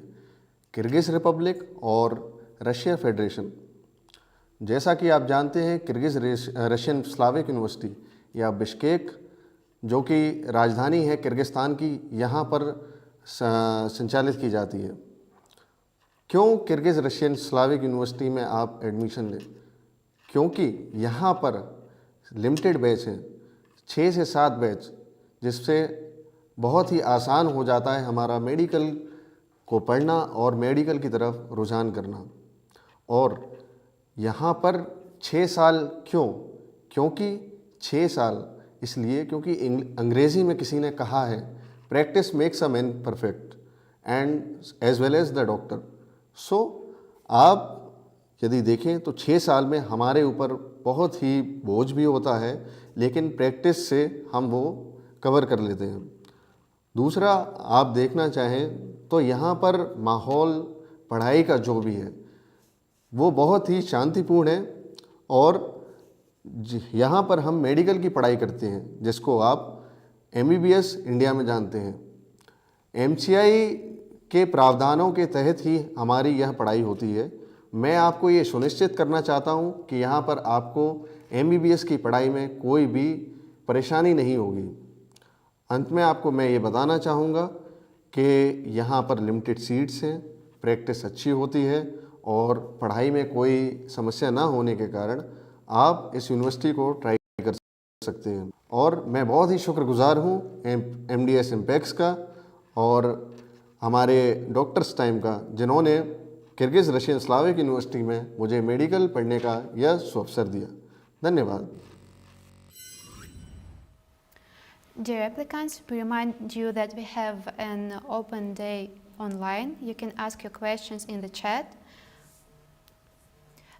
किर्गिज़ रिपब्लिक और रशिया फेडरेशन. जैसा कि आप जानते हैं, किर्गिज़ रशियन स्लाविक यूनिवर्सिटी या बिश्केक जो कि राजधानी है किर्गिस्तान की, यहाँ पर संचालित की जाती है। क्यों किर्गिज़ रशियन स्लाविक यूनिवर्सिटी में आप एडमिशन लें? क्योंकि यहाँ पर लिमिटेड बैच हैं, 6 से 7 बैच, जिससे बहुत ही आसान हो जाता है हमारा मेडिकल को पढ़ना और मेडिकल की तरफ रुझान करना। और यहाँ पर 6 साल क्यों? क्योंकि 6 साल इसलिए क्योंकि अंग्रेज़ी में किसी ने कहा है, practice makes a man perfect and as well as the doctor. So आप यदि देखें तो 6 साल में हमारे ऊपर बहुत ही बोझ भी होता है, लेकिन प्रैक्टिस से हम वो कवर कर लेते हैं। दूसरा, आप देखना चाहें तो यहाँ पर माहौल पढ़ाई का जो भी है वो बहुत ही शांतिपूर्ण है, और यहाँ पर हम मेडिकल की पढ़ाई करते हैं, जिसको आप MBBS इंडिया में जानते हैं। MCI के प्रावधानों के तहत ही हमारी यह पढ़ाई होती है। मैं आपको ये सुनिश्चित करना चाहता हूँ कि यहाँ पर आपको MBBS की पढ़ाई में कोई भी परेशानी नहीं होगी। अंत में आपको मैं ये बताना चाहूँगा कि यहाँ पर लिमिटेड सीट्स हैं, प्रैक्टिस अच्छी होती है, और पढ़ाई में कोई समस्या ना होने के कारण आप इस यूनिवर्सिटी को ट्राई कर सकते हैं। और मैं बहुत ही शुक्रगुजार हूँ MDS Impex का और हमारे डॉक्टर्स टाइम का, जिन्होंने किर्गिज़ रशियन स्लाविक यूनिवर्सिटी में मुझे मेडिकल पढ़ने का यह सुअवसर दिया। धन्यवाद। Dear applicants, we remind you that we have an open day online. You can ask your questions in the chat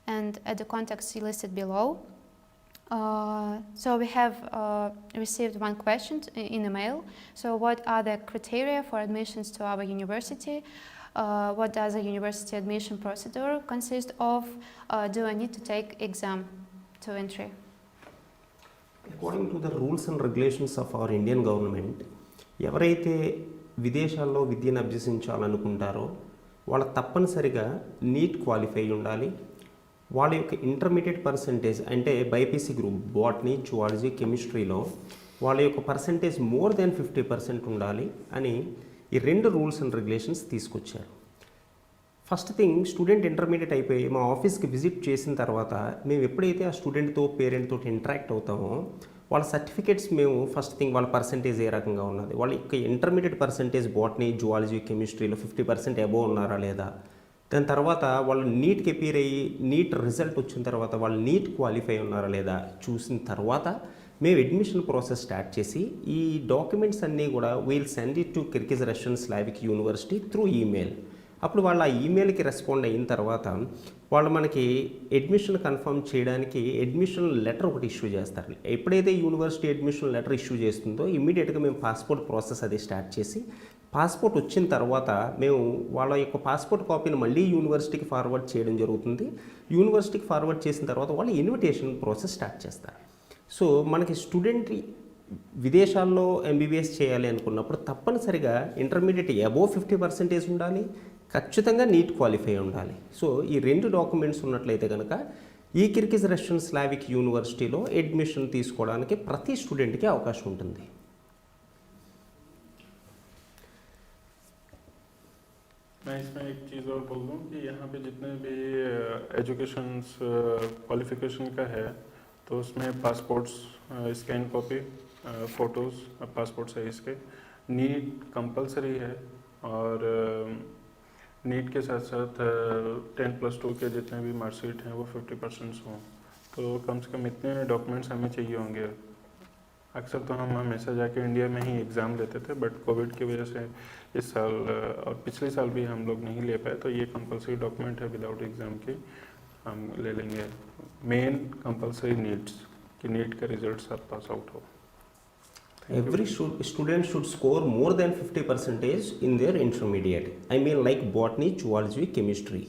and at the contacts listed below. So we have received one question in email. So what are the criteria for admissions to our university? What does a university admission procedure consist of? Do I need to take exam to entry? According to the rules and regulations of our Indian government, ఎవరైతే విదేశాల్లో విద్యను అభ్యసించాలనుకుంటారో వాళ్ళు తప్పనిసరిగా neat qualify ఉండాలి. వాళ్ళ యొక్క intermediate percentage అంటే BiPC group botany, zoology, కెమిస్ట్రీలో వాళ్ళ యొక్క పర్సంటేజ్ మోర్ దెన్ 50% ఉండాలి అని ఈ 2 రూల్స్ అండ్ రెగ్యులేషన్స్ తీసుకొచ్చారు. ఫస్ట్ థింగ్, స్టూడెంట్ ఇంటర్మీడియట్ అయిపోయి మా ఆఫీస్కి విజిట్ చేసిన తర్వాత మేము ఎప్పుడైతే ఆ స్టూడెంట్తో పేరెంట్తో ఇంటరాక్ట్ అవుతామో వాళ్ళ సర్టిఫికేట్స్ మేము ఫస్ట్ థింగ్ వాళ్ళ పర్సంటేజ్ ఏ రకంగా ఉన్నది, వాళ్ళ యొక్క ఇంటర్మీడియట్ పర్సంటేజ్ బాటనీ, జువాలజీ, కెమిస్ట్రీలో 50% అబోవ్ ఉన్నారా లేదా, దాని తర్వాత వాళ్ళు నీట్కి అపీర్ అయ్యి నీట్ రిజల్ట్ వచ్చిన తర్వాత వాళ్ళు నీట్ క్వాలిఫై ఉన్నారా లేదా చూసిన తర్వాత మేము అడ్మిషన్ ప్రాసెస్ స్టార్ట్ చేసి ఈ డాక్యుమెంట్స్ అన్నీ కూడా wheel send it to Kyrgyz Russian Slavic university through email. అప్పుడు వాళ్ళు ఆ ఈమెయిల్కి రెస్పాండ్ అయిన తర్వాత వాళ్ళు మనకి అడ్మిషన్ కన్ఫర్మ్ చేయడానికి అడ్మిషన్ లెటర్ ఒకటి ఇష్యూ చేస్తారు. ఎప్పుడైతే యూనివర్సిటీ అడ్మిషన్ లెటర్ ఇష్యూ చేస్తుందో ఇమ్మీడియట్గా మేము పాస్పోర్ట్ ప్రాసెస్ అది స్టార్ట్ చేసి, పాస్పోర్ట్ వచ్చిన తర్వాత మేము వాళ్ళ యొక్క పాస్పోర్ట్ కాపీని మళ్ళీ యూనివర్సిటీకి ఫార్వర్డ్ చేయడం జరుగుతుంది. యూనివర్సిటీకి ఫార్వర్డ్ చేసిన తర్వాత వాళ్ళు ఇన్విటేషన్ ప్రాసెస్ స్టార్ట్ చేస్తారు. సో మనకి స్టూడెంట్ విదేశాల్లో MBBS చేయాలి అనుకున్నప్పుడు తప్పనిసరిగా ఇంటర్మీడియట్ అబోవ్ 50% ఉండాలి, ఖచ్చితంగా నీట్ క్వాలిఫై ఉండాలి. సో ఈ 2 డాక్యుమెంట్స్ ఉన్నట్లయితే కనుక ఈ కిర్గిజ్ రష్యన్ స్లావిక్ యూనివర్సిటీలో అడ్మిషన్ తీసుకోవడానికి ప్రతి స్టూడెంట్కి అవకాశం ఉంటుంది. मैं इसमें एक चीज़ और बोल दूँ कि यहाँ पे जितने भी एजुकेशन क्वालिफिकेशन का है तो उसमें passports, scan copy, photos passport size के, नीट कंपलसरी है, और नीट के साथ साथ 10+2 के जितने भी मार्कशीट हैं वो 50% हों, तो कम से कम इतने डॉक्यूमेंट्स हमें चाहिए होंगे. अक्सर तो हम हमेशा जाके इंडिया में ही एग्ज़ाम लेते थे, बट कोविड की वजह से इस साल और पिछले साल भी हम लोग नहीं ले पाए, तो ये कंपलसरी डॉक्यूमेंट है विदाउट एग्ज़ाम के हम ले लेंगे. मेन कंपलसरी नीड्स कि नीट का रिजल्ट सब पास आउट हो. Every student should score more than 50% in their intermediate. I mean like botany, zoology, chemistry.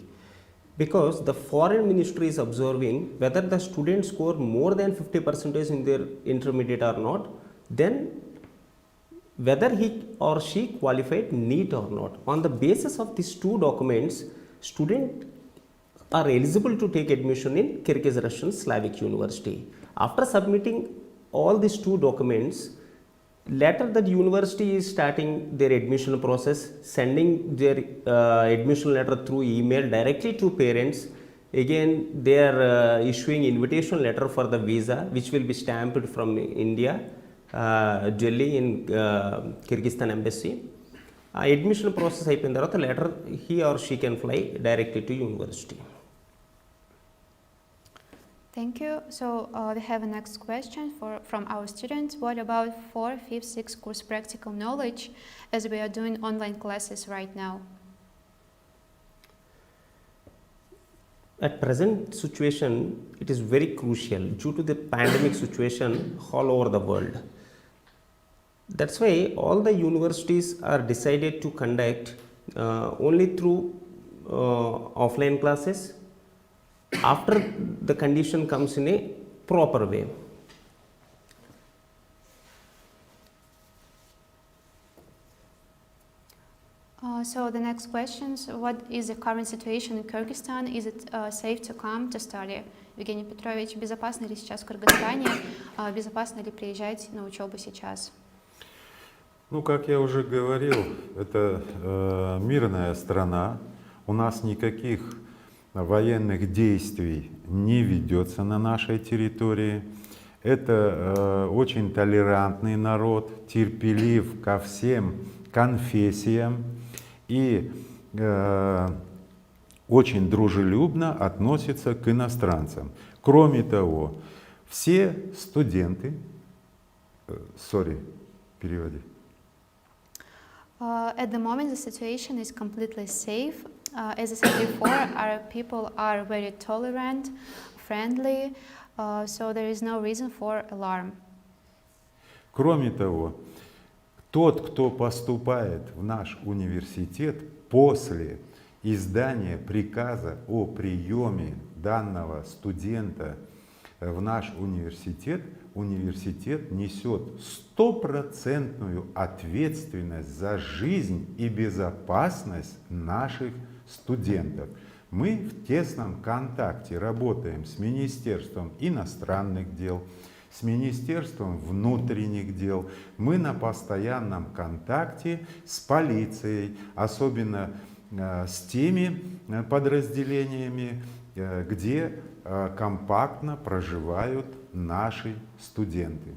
Because the foreign ministry is observing whether the students score more than 50% in their intermediate or not, then whether he or she qualified NEET or not. On the basis of these 2 documents, students are eligible to take admission in Kyrgyz Russian Slavic University. After submitting all these 2 documents, Later, that university is starting their admission process, sending their admission letter through email directly to parents. Again, they are issuing invitation letter for the visa, which will be stamped from India, Delhi in Kyrgyzstan embassy. Admission process అయిపోయిన తర్వాత later he or she can fly directly to university. Thank you. So we have a next question from our students. What about 4th, 5th, 6th course practical knowledge as we are doing online classes right now? At present situation, it is very crucial due to the pandemic situation all over the world. That's why all the universities are decided to conduct only through offline classes after the condition comes in a proper way. So the next questions, what is the current situation in Kyrgyzstan? Is it safe to come to study? Евгений Петрович, безопасно ли сейчас в Кыргызстане? Безопасно ли приезжать на учебу сейчас? Ну, как я уже говорил, это мирная страна, у нас никаких военных действий не ведется на нашей территории. Это очень толерантный народ, терпелив ко всем конфессиям и очень дружелюбно относится к иностранцам. Кроме того, все студенты... переводи. At the moment, the situation is completely safe. As I said before, our people are very tolerant, friendly, so there is no reason for alarm. Кроме того, тот, кто поступает в наш университет после издания приказа о приеме данного студента в наш университет, университет несет 100% ответственность за жизнь и безопасность наших студентов. Мы в тесном контакте работаем с Министерством иностранных дел, с Министерством внутренних дел. Мы на постоянном контакте с полицией, особенно с теми подразделениями, где компактно проживают наши студенты.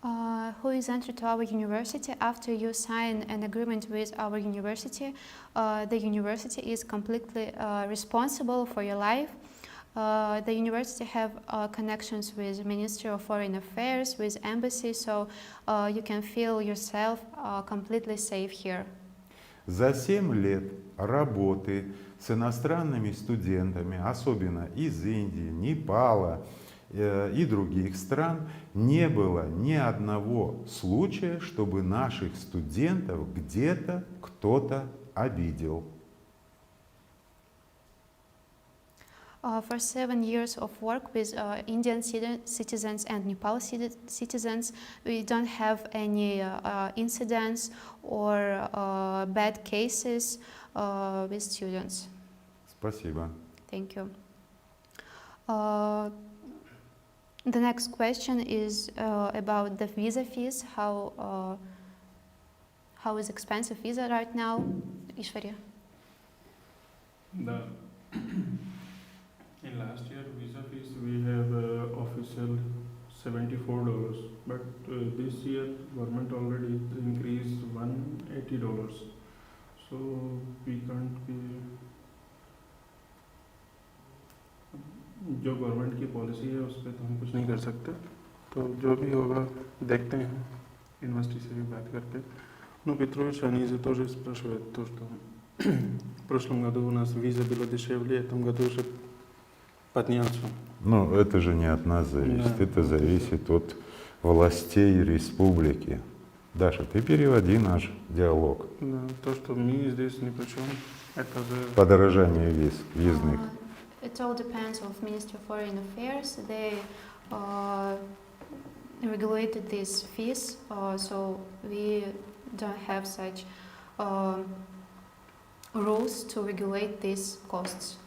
Who is entered to our university after you sign an agreement with our university? The university is completely responsible for your life. The university have connections with Ministry of Foreign Affairs, with embassy, so you can feel yourself completely safe here. За 7 лет работы с иностранными студентами, особенно из Индии, Непала и других стран, не было ни одного случая, чтобы наших студентов где-то кто-то обидел. For 7 years of work with Indian citizens and Nepal citizens, we don't have any incidents or bad cases with students. Спасибо. Thank you. The next question is about the visa fees. How is expensive visa right now, Ishwari? In last year visa fees we have official $74, but this year government already increased $180, so we can't be, जो government की policy है उस पर तो हम कुछ नहीं कर सकते, तो जो भी होगा देखते हैं यूनिवर्सिटी से भी बात करके. No, Petrovich, они же тоже спрашивают то, что в прошлом году у нас виза была дешевле, в этом году уже поднялся. Ну, это же не от нас зависит, да. Это зависит от властей республики. Даша, ты переводи наш диалог. Да, то, что мы здесь ни при чем, это же... Подорожание визных. It all depends on Ministry of Foreign Affairs. They regulated these fees, so we don't have such rules to regulate these costs.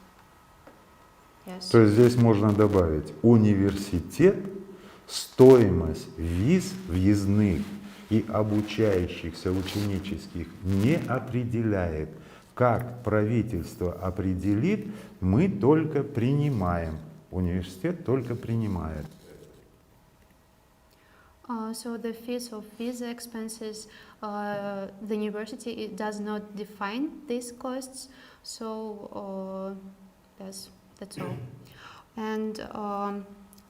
Yes. То есть здесь можно добавить, университет Стоимость виз въездных и обучающихся ученических не определяет. Как правительство определит, мы только принимаем. Университет только принимает. So the fees of visa expenses, the university it does not define these costs. So that's all. And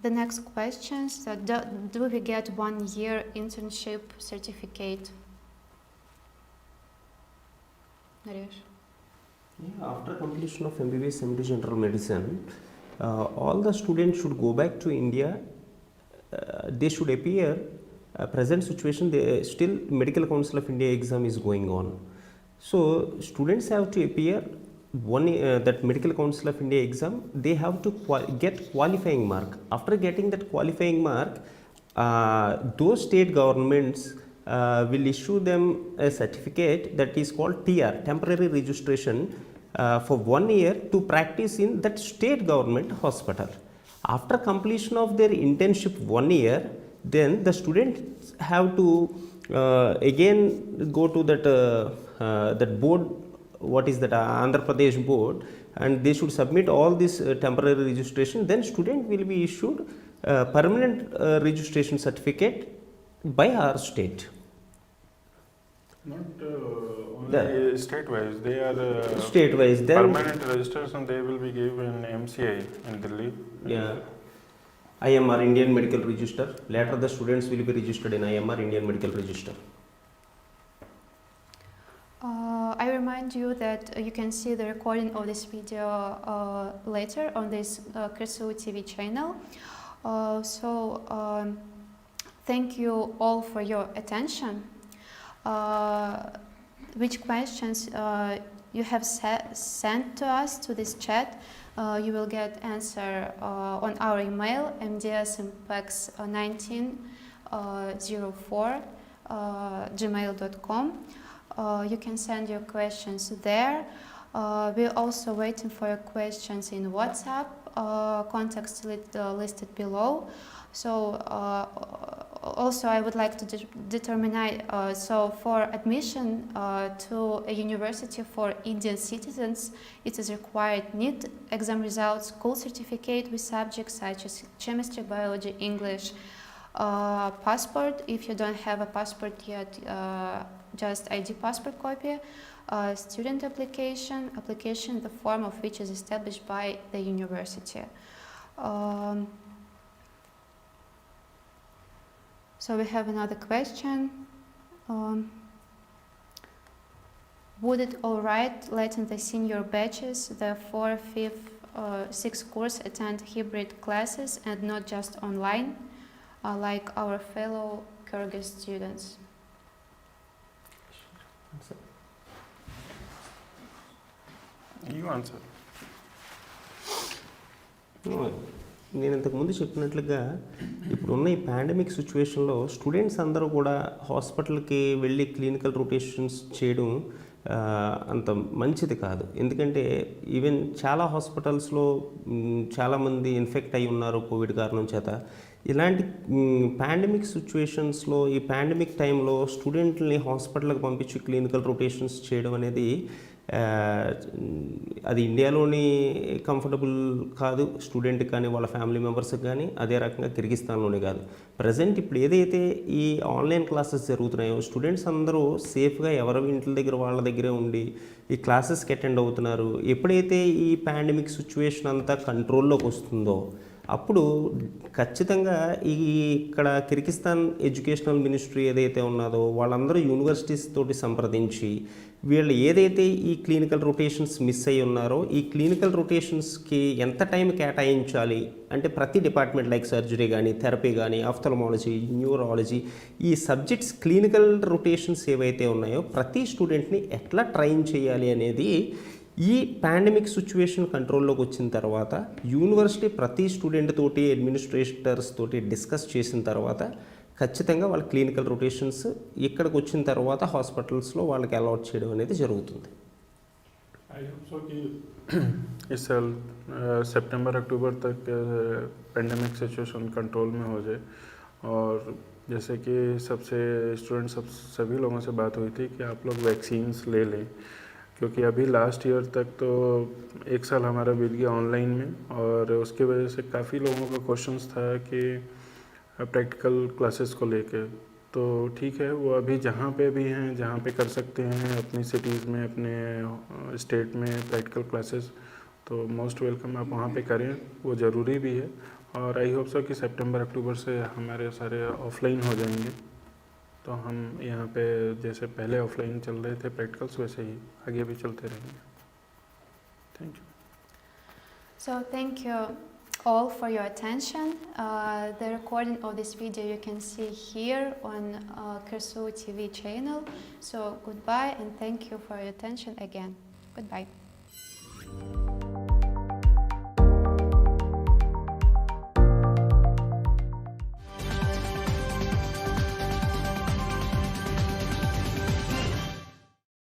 the next question is that do we get 1 year internship certificate? Naresh? Yeah, after completion of MBBS MD General Medicine, all the students should go back to India. They should appear. Present situation, still Medical Council of India exam is going on. So students have to appear that Medical Council of India exam. They have to get qualifying mark. After getting that qualifying mark, those state governments will issue them a certificate that is called TR, temporary registration, for 1 year to practice in that state government hospital. After completion of their internship 1 year, then the students have to again go to that board, what is that, Andhra Pradesh board, and they should submit all this temporary registration. Then student will be issued permanent registration certificate by our state. Not only state-wise, they are State-wise, then permanent registration they will be given in MCI in Delhi. Yeah, IMR, Indian Medical Register. Later the students will be registered in IMR, Indian Medical Register. I remind you that you can see the recording of this video later on this KRSU TV channel. Thank you all for your attention. Which questions you have sent to us to this chat, you will get answer on our email MDS Impex 1904 gmail.com. You can send your questions there. We're also waiting for your questions in WhatsApp. Contacts listed below. So also I would like to determine, so for admission to a university for Indian citizens, it is required NEET exam results, school certificate with subjects such as chemistry, biology, English, passport. If you don't have a passport yet, just ID passport copy, student application, the form of which is established by the university. So we have another question. Would it all right letting the senior batches, the 4th, 5th, 6th course attend hybrid classes and not just online, like our fellow Kyrgyz students? You answer. నేను ఇంతకుముందు చెప్పినట్లుగా ఇప్పుడున్న ఈ pandemic సిచ్యువేషన్లో students అందరూ కూడా హాస్పిటల్కి వెళ్ళి క్లినికల్ రొటేషన్స్ చేయడం అంత మంచిది కాదు. ఎందుకంటే ఈవెన్ చాలా హాస్పిటల్స్లో చాలామంది ఇన్ఫెక్ట్ అయి ఉన్నారు కోవిడ్ కారణం చేత. ఇలాంటి పాండమిక్ సిచ్యువేషన్స్లో ఈ పాండమిక్ టైంలో స్టూడెంట్ని హాస్పిటల్కి పంపించి క్లినికల్ రొటేషన్స్ చేయడం అనేది అది ఇండియాలోని కంఫర్టబుల్ కాదు స్టూడెంట్కి కానీ వాళ్ళ ఫ్యామిలీ మెంబర్స్కి కానీ, అదే రకంగా కిర్గిస్తాన్లోనే కాదు. ప్రజెంట్ ఇప్పుడు ఏదైతే ఈ ఆన్లైన్ క్లాసెస్ జరుగుతున్నాయో స్టూడెంట్స్ అందరూ సేఫ్గా ఎవరి ఇంటి దగ్గర వాళ్ళ దగ్గరే ఉండి ఈ క్లాసెస్కి అటెండ్ అవుతున్నారు. ఎప్పుడైతే ఈ పాండమిక్ సిచ్యువేషన్ అంతా కంట్రోల్లోకి వస్తుందో అప్పుడు ఖచ్చితంగా ఇక్కడ కిర్గిస్తాన్ ఎడ్యుకేషనల్ మినిస్ట్రీ ఏదైతే ఉన్నదో వాళ్ళందరూ యూనివర్సిటీస్ తోటి సంప్రదించి వీళ్ళు ఏదైతే ఈ క్లినికల్ రొటేషన్స్ మిస్ అయ్యి ఉన్నారో ఈ క్లినికల్ రొటేషన్స్కి ఎంత టైం కేటాయించాలి అంటే ప్రతి డిపార్ట్మెంట్ లైక్ సర్జరీ కానీ, థెరపీ కానీ, ఆఫ్థల్మాలజీ, న్యూరాలజీ, ఈ సబ్జెక్ట్స్ క్లినికల్ రొటేషన్స్ ఏవైతే ఉన్నాయో ప్రతి స్టూడెంట్ని ఎట్లా ట్రైన్ చేయాలి అనేది ఈ పాండమిక్ సిచ్యువేషన్ కంట్రోల్లోకి వచ్చిన తర్వాత యూనివర్సిటీ ప్రతి స్టూడెంట్ తోటి అడ్మినిస్ట్రేటర్స్ తోటి డిస్కస్ చేసిన తర్వాత ఖచ్చితంగా వాళ్ళ క్లినికల్ రొటేషన్స్ ఇక్కడికి వచ్చిన తర్వాత హాస్పిటల్స్లో వాళ్ళకి అలాట్ చేయడం అనేది జరుగుతుంది. आई होप सो कि इस साल सितंबर अक्टूबर तक पेंडेमिक सिचुएशन कंट्रोल में हो जाए। और जैसे कि सभी लोगों से बात हुई थी कि आप लोग वैक्सीन्स ले लें, क्योंकि अभी लास्ट ईयर तक तो एक साल हमारा बीत गया ऑनलाइन में, और उसकी वजह से काफ़ी लोगों का क्वेश्चंस था कि प्रैक्टिकल क्लासेस को लेके। तो ठीक है, वो अभी जहाँ पे भी हैं, जहाँ पे कर सकते हैं अपनी सिटीज़ में, अपने स्टेट में प्रैक्टिकल क्लासेस, तो मोस्ट वेलकम, आप वहाँ पे करें, वो ज़रूरी भी है। और आई होप सो कि सितंबर अक्टूबर से हमारे सारे ऑफलाइन हो जाएंगे, तो हम यहाँ पे जैसे पहले ऑफलाइन चल रहे थे प्रैक्टिकल्स, वैसे ही आगे भी चलते रहेंगे। Thank you. So thank you all for your attention. The recording of this video you can see here on KRSU TV channel. So goodbye and thank you for your attention again. Goodbye.